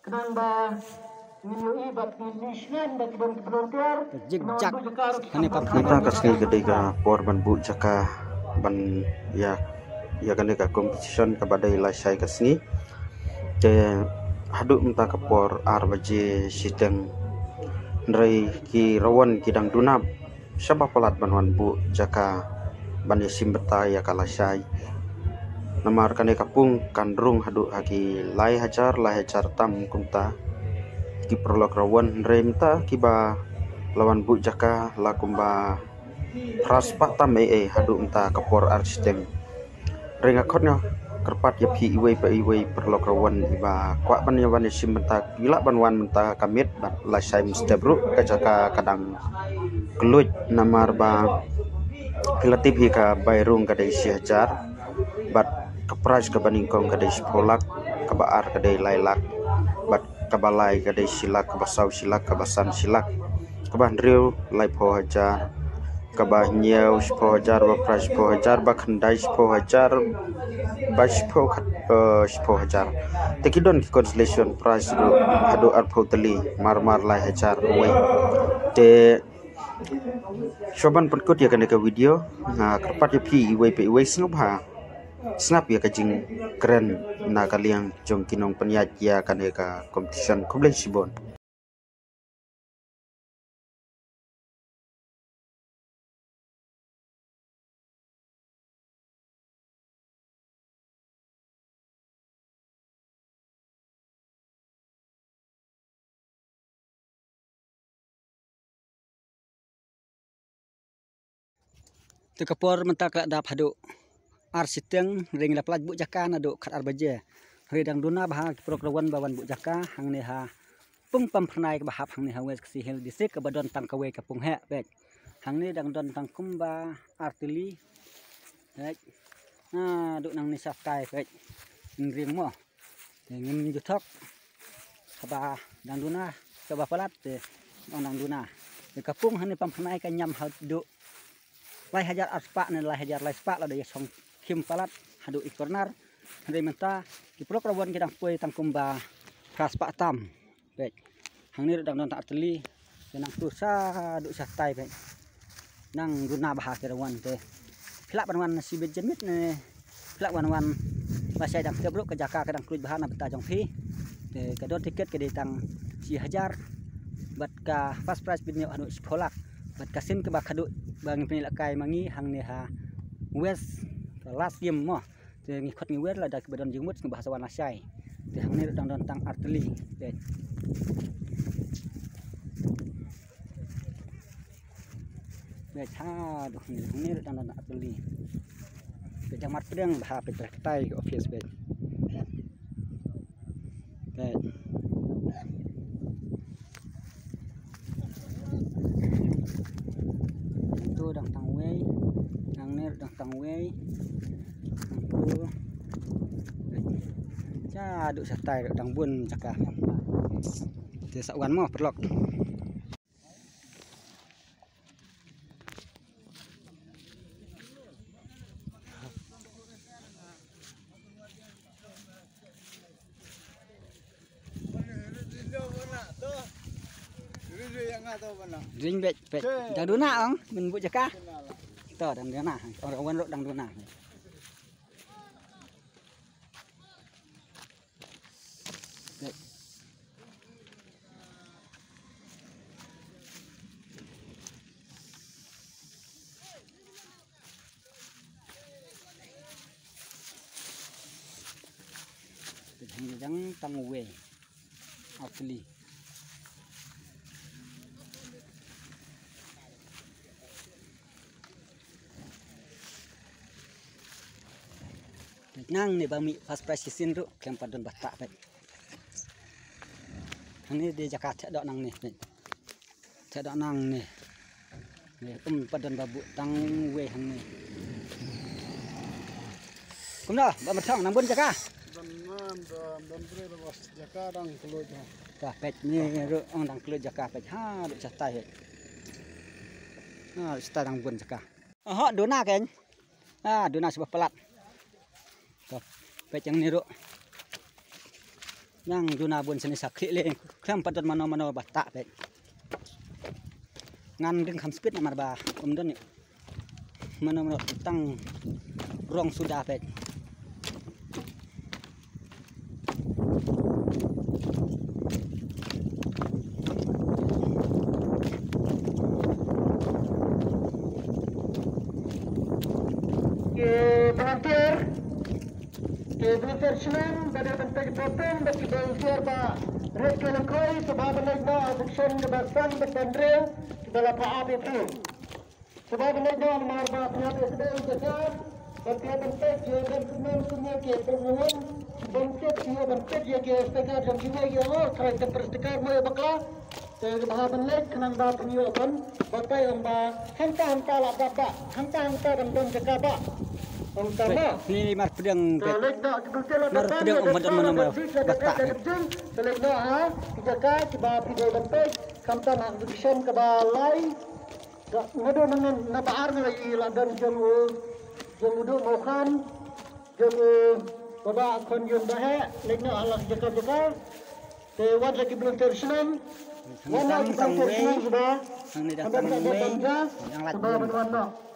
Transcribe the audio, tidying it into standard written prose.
Kenang ba minui bat Nisnan bat volunteer. Jigjak. Kita kasih gede ka korban bu jaka ban ya gede ka competition ka badai lasai kasni te haduk minta ka por baje siteng ndrai ki rawan kidang dunab sabab pelat banwan bu jaka ban simbeta ya kalasai namar kane kapung kandrung haduk haki lai hajar tam kunta ki prolog rawan ndrai minta kiba lawan bu jaka lakumba pras patam haduk minta kapor sistem renga khotnya kerpat ya pi iwe pa iwe perlok rawan iba kwa ban ya ban sim menta gila banwan menta kamit ban lasai mustebru kajaka kadang keluj namar ba relatif ka bayrung kadai si hajar bat kepras ka baningkong kadai sepolak kabaar kadai lailak bat kabalai kadai silak kabasau silak kabasan silak kabah driu lai po hajar kabah nyau 10,000 ba pras 10,000 ba khandai 10,000 ba 10,000 tekidon ki consolation prize do hado arpo tali mar lai hajar we te shoban penkut ya kan ke video na kerpat ya pi iwe pe iwe snap ya kajing keren na kaliang jong kinong penyat ya kan ka competition kumlen sibon. Tu kapor mentak lak dap haduk siteng ring la pelaj bu jaka naduk khat baje redang duna bah prograwan bawan bu jaka hang ni ha pung pam phnai ka bahap hang ni ha wes si hel disik ka badon tang kawe ka pung he bek hang ni dang don tang kumba artili bek duk nang ni safkai bek ring mo ngin juthok ba dang duna ka ba palat dang duna ka pung hang ni pam phnai ka nyam haduk lai hajar aspa nen lai hajar lai spa la de song kim palat hadu ikornar hande menta ki prok rawan kedang poi tangkumba pras pa tam bek hang ni dang don tak teli nang tu sa du sa tai bek nang guna bah ke rawan te plak banwan si bejenit ne plak banwan pasai dang kebruk ke jaka kedang kluj bahan beta jong phi te kedon tiket ke ditang si hajar bat ka fast price binyo hadu sekolak bat kasin ke bakadu bang penilai mangi hang ni ha west last game mo te ngikot ngi wer la dak badon jengmut ngi bahasa wana syai te hang ni dang don tang artili te ha doh ni dang don artili te jamat pedang bah pe tai ke office be te tu dang tang wei hang ni dang tang wei cha duk satai dang bun cakah te sawan mo perlok ring bet dang duna ong min bu cakah to dang duna orang wan dang duna dang tang we asli nang ni bami fast price sin ru kem padon batak bet hang ni di jakarta dok nang ni tak dok nang ni padon babu tang we hang ni kumna ba matang nang bun jaka dan bre bos jaka dang keluj ka pet ni ru ong dang keluj jaka pet ha duk catai sta dang bun jaka dona ken dona sebab pelat pet yang ni ru yang duna bun seni sakri le kram padon mano bata bet ngan ding kham speed namar ba don ni mano tang rong sudah bet volunteer senang pada bentuk potong bagi volunteer ba red kelengkoi sebab benarnya aduksen kebasan bertandring dalam apa itu sebab benarnya marba pihak sedang jalan bentuk bentuk jalan semua ke permohon bentuk dia bentuk dia ke setengah jam juga ya kalau kita perstekar mau bakal bahawa benar kenang ba penyoban batai amba hanta lah bapa hanta dan jakaba ni mar pedang bet mar pedang madon mano bata selekno ha jaka kiba pido bentuk kamta nak division ke balai ngado dengan nabaar lagi ladan jamu udu mokan jamu baba kon yun bahe lekno Allah jaka te wad lagi belum tersenam Hang ni datang wei, hang ni datang wei, yang lat sebab